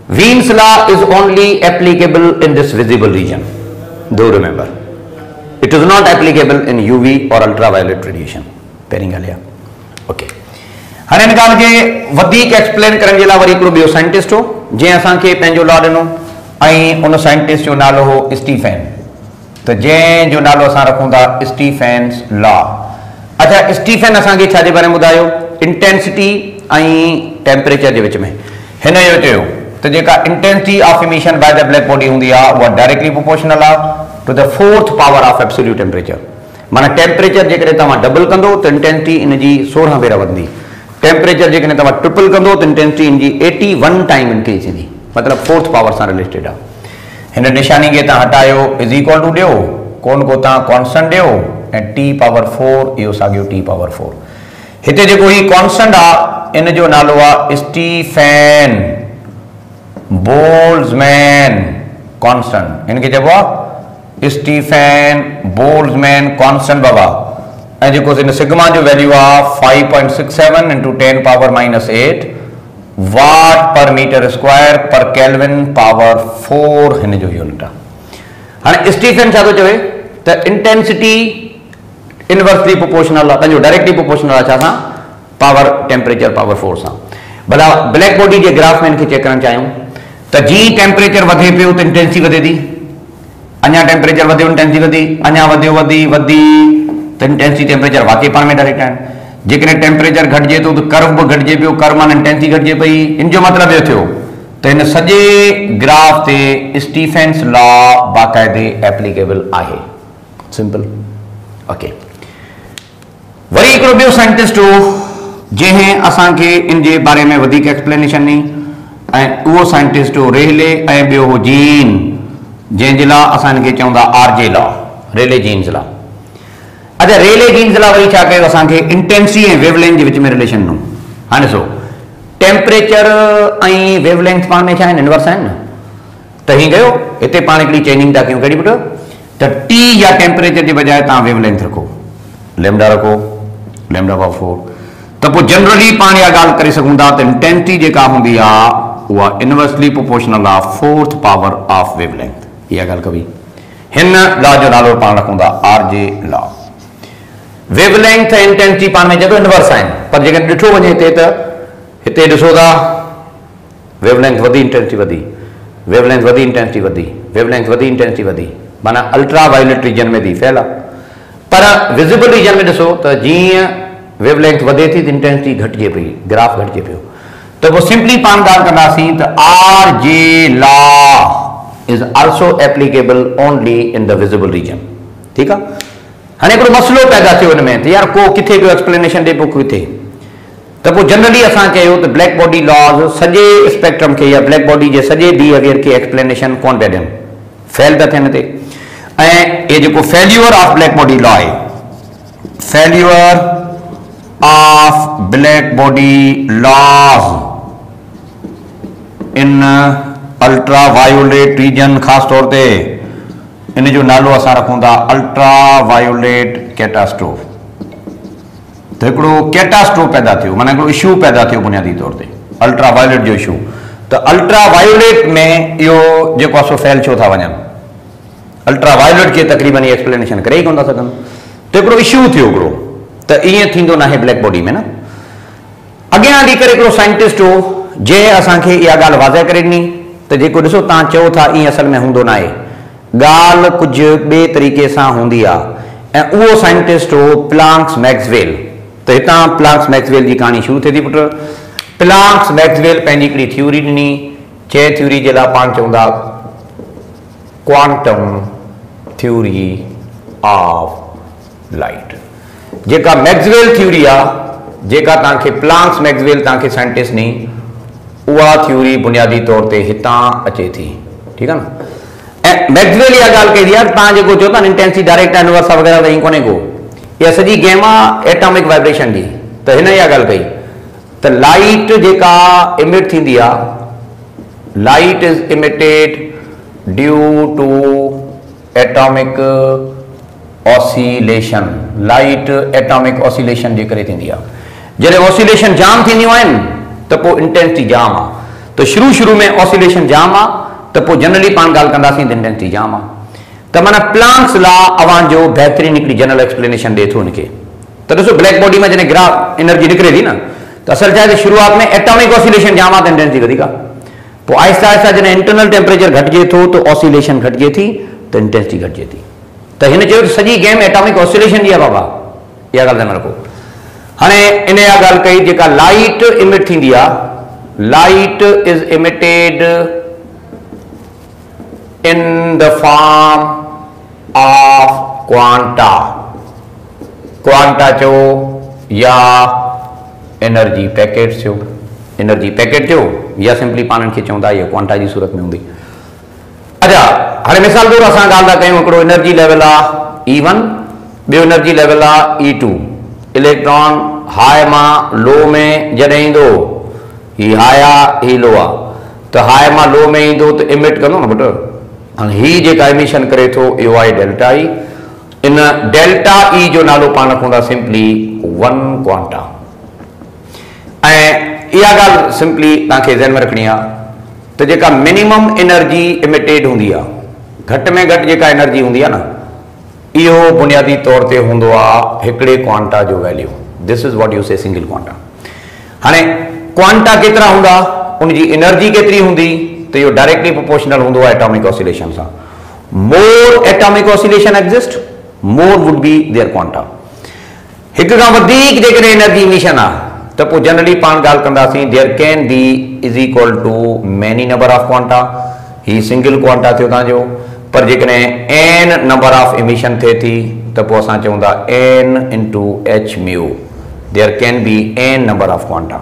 Wien's law is only applicable in this visible region. Do remember, it is not applicable in UV or ultraviolet radiation. पहिरीं ॻाल्हि आहे, ओके। हाणे हिन ॻाल्हि खे वधीक एक्सप्लेन करण जे लाइ वरी हिकिड़ो ॿियो साइंटिस्ट हो जंहिं असांखे पंहिंजो लॉ ॾिनो ऐं उन साइंटिस्ट जो नालो हो स्टीफेन। त जंहिंजो नालो असां रखूं था स्टीफेन्स लॉ। अच्छा, स्टीफेन असांखे छाजे बारे में ॿुधायो, इंटेंसिटी ऐं टेम्परेचर जे विच में। हिन जो चयो तो जेका intensity of emission by the black body होंगी वो directly proportional to the fourth power of absolute temperature. माना टेम्परेचर जेकॾहिं तव्हां डबल कंदो तो इंटेंसिटी इन जी 16 भेरा वधंदी, टेम्परेचर जेकॾहिं तव्हां ट्रिपल कंदो तो इंटेंसिटी इन जी 81 टाइम इंक्रीज थींदी, मतलब फोर्थ पावर सां रिलेटेड आहे। हिन निशानी खे तव्हां हटायो इज इक्वल टू ॾियो कोन को तव्हां कॉन्स्टेंट ॾियो ऐं टी पावर 4 इहो साॻियो टी पावर 4। हिते जेको ही कॉन्स्टेंट आहे इन जो नालो आहे स्टीफेन बोल्ट्जमैन कांस्टेंट, इनके चइबो आहे स्टीफेन बोल्ट्जमैन कांस्टेंट बाबा। ऐं जेको इन सिग्मा जो वैल्यू आहे 5.67 into 10 power -8 watt per metre square per kelvin power 4 हिन जो यूनिट आहे। हाणे स्टीफेन छा थो चवे त इंटेंसिटी इनवर्सली प्रोपोर्शनल आहे, पंहिंजो डायरेक्टली प्रोपोर्शनल आहे छा सां, पावर टेम्परेचर पावर 4 सां। भला ब्लैक बॉडी जे ग्राफ में इनखे चेक करणु चाहियूं तो जी टेम्परेचर वधे पियो तो इंटेंसिटी वधे थी, अञा टेम्परेचर वधियो इंटेंसिटी वधी, अञा वधियो वधी वधी तो इंटेंसिटी टेम्परेचर वाकई पाण में डायरेक्ट आहिनि। जेकॾहिं टेम्परेचर घटिजे थो तो कर्व बि घटिजे पियो, कर्व माना इंटेंसिटी घटिजे पई। इन जो मतिलबु इहो थियो त हिन सॼे ग्राफ ते स्टीफेन्स लॉ बाक़ाइदे एप्लीकेबल आहे, सिंपल, ओके। वरी हिकिड़ो ॿियो साइंटिस्ट हो जंहिं असांखे इन जे बारे में वधीक एक्सप्लेनेशन ॾिनी ऐं उहो साइंटिस्ट हो रेले ऐं ॿियो हो जीन, जंहिंजे लाइ असां हिनखे चऊं था आरजे लॉ, रेले जीन्स लॉ। अच्छा, रेले जीन्स लॉ वरी छा कयो असांखे इंटेंसिटी ऐं वेवलेंथ जे विच में रिलेशन ॾिनो। हाणे ॾिसो टेम्परेचर ऐं वेवलेंथ पाण में छा आहिनि, इनवर्स आहिनि न, त हीअं कयो हिते पाण हिकिड़ी चेंजिंग था कयूं, कहिड़ी पुटु, त टी या टेम्परेचर जे बजाय तव्हां वेवलेंथ रखो, लैम्डा रखो, लैम्डा पावर 4, त पोइ जनरली पाण इहा ॻाल्हि करे सघूं था त इंटेंसिटी जेका हूंदी आहे उहा इनवर्सली प्रोपोर्शनल आहे फोर्थ पावर ऑफ वेवलेंथ। इहा ॻाल्हि कबी, हिन लॉ जो नालो पाण रखूं था आरजे लॉ। वेवलेंथ ऐं इंटेंसिटी पाण में जेको इनवर्स आहिनि, पर जेकॾहिं ॾिठो वञे हिते त हिते ॾिसो था वेवलेंथ वधी इंटेंसिटी वधी, वेवलेंथ वधी इंटेंसिटी वधी, वेवलेंथ वधी इंटेंसिटी वधी, माना अल्ट्रा वायोलेट रीजन में थी फैल आहे। पर विजिबल रीजन में ॾिसो त जीअं वेवलेंथ वधे थी त इंटेंसिटी घटिजे पई, ग्राफ घटिजे पियो। तो वो सिंपली पान ॻाल्हि कंदासीं त R J law is also applicable only in the visible region, ठीकु आहे। हाणे हिकिड़ो मसइलो पैदा थियो हिन में त यार को किथे पियो एक्सप्लेनेशन ॾे पोइ किथे, त पोइ जनरली असां कयो त ब्लैक बॉडी लॉज सॼे स्पेक्ट्रम खे या ब्लैक बॉडी जे सॼे बिहेवियर खे एक्सप्लेनेशन कोन पिया ॾियनि, फेल था थियनि हिते। ऐं इहो जेको failure of black body law आहे, failure of black body laws in ultraviolet region, खास तौर ते इन जो नालो असां रखूं था अल्ट्रा वायोलेट कैटास्ट्रोफ। त हिकिड़ो कैटास्ट्रोफ पैदा थियो, माना हिकिड़ो इशू पैदा थियो बुनियादी तौर ते अल्ट्रा वायोलेट जो इशू। त अल्ट्रा वायोलेट में इहो जेको आहे सो फैल छो था वञनि, अल्ट्रा वायोलेट खे तक़रीबन इहे एक्सप्लेनेशन करे ई कोन था सघनि। त हिकिड़ो इशू थियो हिकिड़ो, त ईअं थींदो नाहे ब्लैक बॉडी में न। अॻियां हली करे हिकिड़ो साइंटिस्ट हो जंहिं असांखे इहा ॻाल्हि वाज़ह करे ॾिनी त जेको ॾिसो तव्हां चओ था ईअं असल में हूंदो न आहे, ॻाल्हि कुझु ॿिए तरीक़े सां हूंदी आहे। ऐं उहो साइंटिस्ट हो प्लांक्स मैक्सवेल। त हितां प्लांक्स मैक्सवेल जी कहाणी शुरू थिए थी पुटु। प्लांक्स मैक्सवेल पंहिंजी हिकिड़ी थ्योरी ॾिनी जंहिं थ्योरी जे लाइ पाण चवंदा क्वांटम थ्योरी ऑफ लाइट, जेका मैक्सवेल थ्योरी आहे, जेका तव्हांखे प्लांक्स मैक्सवेल तव्हांखे साइंटिस्ट नी, उहा थ्योरी बुनियादी तौर ते हितां अचे थी। ठीकु आहे न। ऐं मैक्सवेल इहा ॻाल्हि कई आहे, तव्हां जेको चओ था न इंटेंसिटी डायरेक्ट इनवर्स वग़ैरह त ईअं कोन्हे को, इहा सॼी गेम आहे एटॉमिक वाइब्रेशन जी। त हिन इहा ॻाल्हि कई त लाइट जेका इमिट थींदी आहे, light is emitted due to atomic oscillation. Light atomic oscillation जे करे थींदी आहे। जॾहिं ऑसिलेशन जाम थींदियूं आहिनि त पोइ इंटेंसिटी जाम आहे। त शुरू में ऑसिलेशन जाम आहे त पोइ जनरली पाण ॻाल्हि कंदासीं त इंटेंसिटी जाम आहे। त माना प्लांक्स लॉ अवां जो बहितरीन हिकिड़ी जनरल एक्सप्लेनेशन ॾिए थो हिनखे। त ॾिसो ब्लैक बॉडी में जॾहिं ग्राफ एनर्जी निकिरे थी न, त असल छा आहे त शुरूआत में एटॉमिक ऑसिलेशन जाम आहे त इंटेंसिटी वधीक आहे। पोइ आहिस्ता आहिस्ता जॾहिं इंटरनल टेम्परेचर घटिजे थो त ऑसिलेशन घटिजे थी त इंटेंसिटी घटिजे थी। त हिन चयो त सॼी गेम एटॉमिक ऑसिलेशन जी आहे बाबा, इहा ॻाल्हि ध्यानु रखो। हाणे इन इहा ॻाल्हि कई जेका लाइट इमिट थींदी आहे, light is emitted in the form of quanta. Quanta चो या एनर्जी पैकेट थियो, एनर्जी पैकेट थियो या सिंपली पाण खे चवंदा ये क्वांटा जी सूरत में हूंदी। अच्छा हाणे मिसाल तौर असां ॻाल्हि था कयूं, हिकिड़ो एनर्जी लेवल आहे E1, ॿियो एनर्जी लेवल आहे E2। इलेक्ट्रॉन हाई मां लो में जॾहिं ईंदो, ही हाई आहे ही लो आहे, त हाई मां लो में ईंदो त इमिट कंदो न पुटु। हाणे ही जेका इमिशन करे थो इहो आहे डेल्टा ई। इन डेल्टा ई जो नालो पाण रखूं था सिंपली 1 क्वांटा। ऐं इहा ॻाल्हि सिंपली तव्हांखे ज़हन में रखणी आहे त जेका मिनिमम एनर्जी इमिटेड हूंदी आहे, घटि में घटि जेका एनर्जी हूंदी आहे न, इहो बुनियादी तौर ते हूंदो आहे हिकिड़े क्वांटा जो value. This is what you से सिंगल क्वांटा। हाणे क्वांटा केतिरा हूंदा, उनजी एनर्जी केतिरी हूंदी, त इहो डायरेक्टली प्रोपोर्शनल हूंदो आहे एटॉमिक ऑसिलेशन सां। More atomic oscillation exist, more would be there quanta. हिकु खां वधीक जेकॾहिं एनर्जी इमिशन आहे त पोइ जनरली पाण ॻाल्हि कंदासीं there can be is equal to many number of quanta. ही सिंगल क्वांटा थियो तव्हांजो, पर जेकॾहिं एन नंबर ऑफ इमिशन थिए थी त पोइ असां चवंदा n into h mu. There can be n number of quanta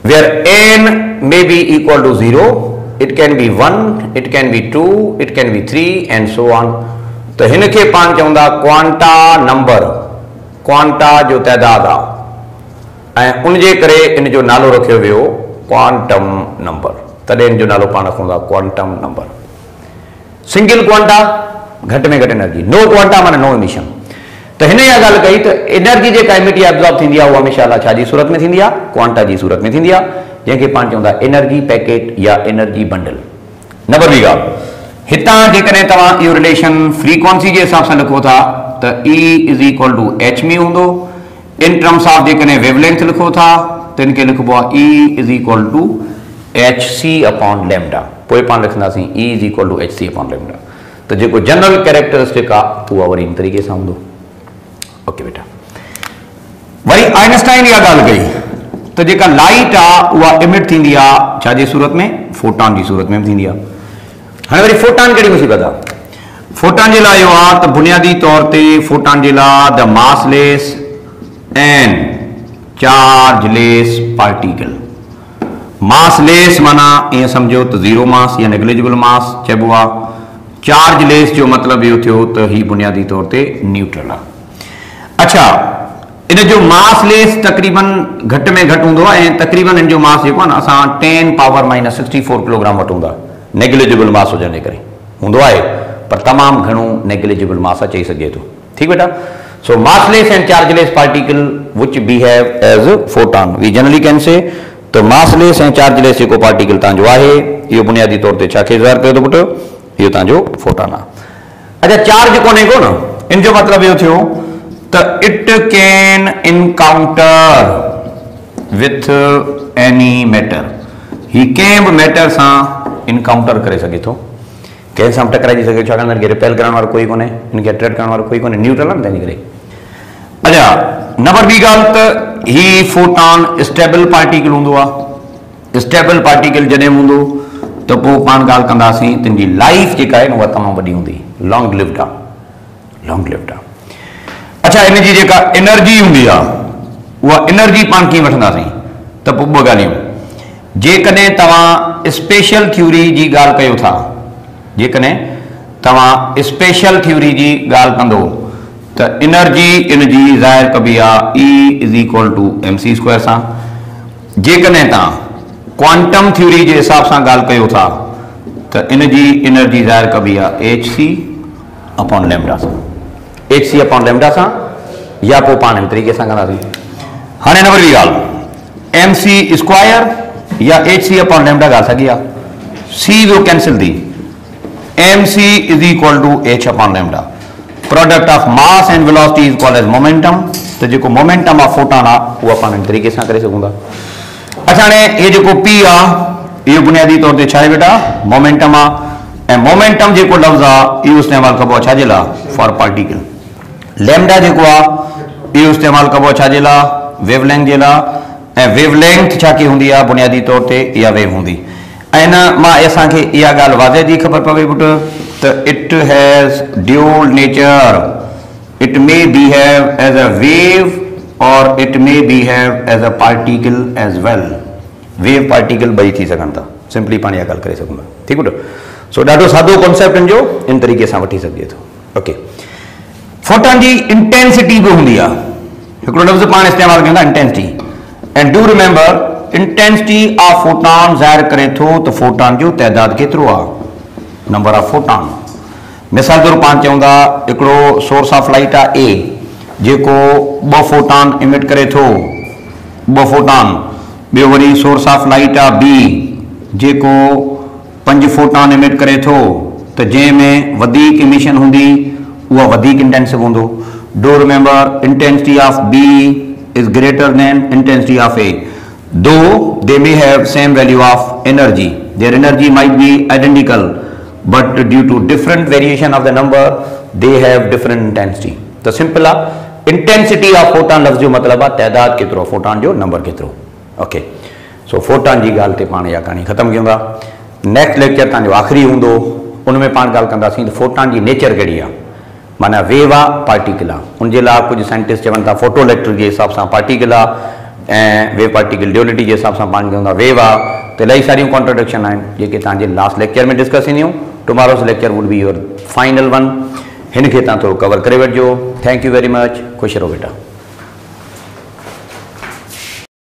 where n may be equal to 0, it can be 1, it can be 2, it can be 3 and so on. त हिनखे पाण चवंदा क्वांटा नंबर, क्वांटा जो तइदाद आहे, ऐं उनजे करे इन जो नालो रखियो वियो क्वांटम नंबर। तॾहिं इन जो नालो पाण रखूं था क्वांटम नंबर। सिंगल क्वांटा, घटि में घटि एनर्जी, नो क्वांटा माना नो इमिशन। त हिन इहा ॻाल्हि कई त एनर्जी जेका इमिट या एब्जॉर्ब थींदी आहे उहा हमेशह छा जी सूरत में थींदी आहे, क्वांटा जी सूरत में थींदी आहे, जंहिंखे पाण चवंदा एनर्जी पैकेट या एनर्जी बंडल। नंबर ॿी ॻाल्हि, हितां जेकॾहिं तव्हां इहो रिलेशन फ्रीक्वेंसी जे हिसाब सां लिखो था त E is equal to h mu हूंदो। इन टर्म्स ऑफ जेकॾहिं वेवलेंथ लिखो था त इनखे लिखिबो आहे E is equal to h c upon lambda. पोइ पाण लिखंदासीं E is equal to h c upon lambda. त जेको जनरल कैरेक्टरिस्टिक आहे उहा वरी इन तरीक़े सां हूंदो। ओके बेटा, वरी आइंस्टाइन इहा ॻाल्हि कई त जेका लाइट आहे उहा इमिट थींदी आहे छा जी सूरत में, फोटॉन जी सूरत में थींदी आहे। हाणे वरी फोटॉन कहिड़ी मुसीबत आहे? फोटॉन जे लाइ इहो आहे त बुनियादी तौर ते फोटॉन जे लाइ the massless and chargeless particle. Massless माना ईअं सम्झो त ज़ीरो मास या नेग्लिजिबल मास चइबो आहे। चार्जलेस जो मतिलबु इहो थियो त ही बुनियादी तौर ते न्यूट्रल आहे। अच्छा, इन जो मासलेस तक़रीबन घटि में घटि हूंदो आहे ऐं तक़रीबन इन जो मास जेको आहे न असां 10 पावर माइनस 64 किलोग्राम वठूं था। नेग्लिजिबल मास हुजण जे करे हूंदो आहे, पर तमामु घणो नेग्लिजिबल मास चई सघिजे थो। ठीकु बेटा, so massless and chargeless particle which behave as photon, we generally can say त मासलेस ऐं चार्जलेस जेको पार्टिकल तव्हांजो आहे इहो बुनियादी तौर ते छा खे ज़ाहिर करे थो पुटु, इहो तव्हांजो फोटॉन आहे। अच्छा, चार्ज कोन्हे को न, इन जो मतिलबु इहो थियो त it can encounter with any matter. ही कंहिं बि मैटर सां इनकाउंटर करे सघे थो, कंहिं सां टकराइजी सघे, छाकाणि हिनखे रिपेल करण वारो कोई कोन्हे, हिनखे अट्रैक्ट करण वारो कोई कोन्हे, न्यूट्रल आहे न तंहिंजे करे। अच्छा, नंबर ॿी ॻाल्हि त ही फोटॉन स्टेबल पार्टिकल हूंदो आहे। स्टेबल पार्टिकल जॾहिं हूंदो तो पोइ पाण ॻाल्हि कंदासीं तुंहिंजी लाइफ जेका आहे न उहा तमामु वॾी हूंदी, लॉन्ग लिव्ड आहे, लॉन्ग लिव्ड आहे। अच्छा, इन जी जेका एनर्जी हूंदी आहे उहा एनर्जी पाण कीअं वठंदासीं, त पोइ ॿ ॻाल्हियूं। जेकॾहिं तव्हां स्पेशल थ्योरी जी ॻाल्हि कयो था, जेकॾहिं तव्हां स्पेशल थ्योरी जी ॻाल्हि कंदो त एनर्जी इन जी ज़ाहिर कबी आहे E is equal to mc² सां। जेकॾहिं तव्हां क्वांटम थ्योरी जे हिसाब सां ॻाल्हि कयो था त इन जी एनर्जी ज़ाहिर कबी आहे hc अपॉन लैम्डा सां, hc अपॉन लैम्डा सां, या पोइ पाण इन तरीक़े सां कंदासीं। हाणे नंबर ॿी ॻाल्हि, mc² या hc अपॉन लैम्डा ॻाल्हि साॻी आहे, c वियो कैंसिल थी, mc is equal to h upon lambda. Product of mass and velocity is called as momentum. तो जो मोमेंटम ऑफ फोटॉन आहे उहा पाण इन तरीक़े सां करे सघूं था। अच्छा, हाणे ये जो p आहे इहो बुनियादी तौर ते छा आहे बेटा, मोमेंटम आहे। ऐं मोमेंटम जेको लफ़्ज़ आहे इहो इस्तेमालु कबो आहे छाजे लाइ, फॉर पार्टिकल। लैम्डा जेको आहे इहो इस्तेमालु कबो आहे छाजे लाइ, वेवलेंथ जे लाइ। ऐं वेवलेंथ छा की हूंदी आहे, बुनियादी तौर ते इहा वेव हूंदी। ऐं न मां असांखे इहा ॻाल्हि वाज़े जी ख़बर पवे पुटु त it has dual nature, it may behave as a wave और it may behave as a particle as well. Wave particle ॿई थी सघनि था, सिंपली पाण इहा ॻाल्हि करे सघूं था। ठीकु पुटु, सो ॾाढो सादो कॉन्सेप्ट जो इन तरीक़े सां वठी सघिजे थो। ओके, फोटॉन जी इंटेंसिटी बि हूंदी आहे, हिकिड़ो लफ़्ज़ पाण इस्तेमालु कयूं था intensity. And do remember, intensity of photon ज़ाहिर करे थो त फोटॉन जो तइदाद केतिरो आहे, नंबर ऑफ फोटॉन। मिसाल तौर पाण चऊं था हिकिड़ो सोर्स ऑफ लाइट आहे ए, जेको 2 फोटॉन इमिट करे थो, 2 फोटॉन। ॿियो वरी सोर्स ऑफ लाइट आहे बी, जेको 5 फोटॉन इमिट करे थो, त जंहिंमें वधीक इमिशन हूंदी उहा वधीक इंटेंसिव हूंदो। Do remember, intensity of B is greater than intensity of A, though they may have same value of energy, their energy might be identical, but due to different variation of the number they have different intensity. तो simple आहे intensity of photon लफ़्ज़ जो मतिलबु आहे तइदाद केतिरो, photon जो number केतिरो। Okay, सो photon जी ॻाल्हि ते पाण इहा कहाणी ख़तमु कयूं था। नेक्स्ट लेक्चर तव्हांजो आख़िरी हूंदो, उन में पाण ॻाल्हि कंदासीं त फोटॉन जी नेचर कहिड़ी आहे, माना वेव आहे पार्टिकल आहे। उनजे लाइ कुझु साइंटिस्ट चवनि था फोटो इलेक्ट्रिक जे हिसाब सां पार्टिकल आहे, ऐं वेव पार्टिकल ड्यूलिटी जे हिसाब सां पाण चवंदा वेव आहे। त इलाही सारियूं कॉन्ट्रडिक्शन आहिनि जेके तव्हांजे लास्ट लेक्चर में डिस्कस ईंदियूं। Tomorrow's lecture would be your final one, हिन खे तव्हां थोरो कवर करे वठिजो। थैंक यू वेरी मच, ख़ुशि रहो बेटा।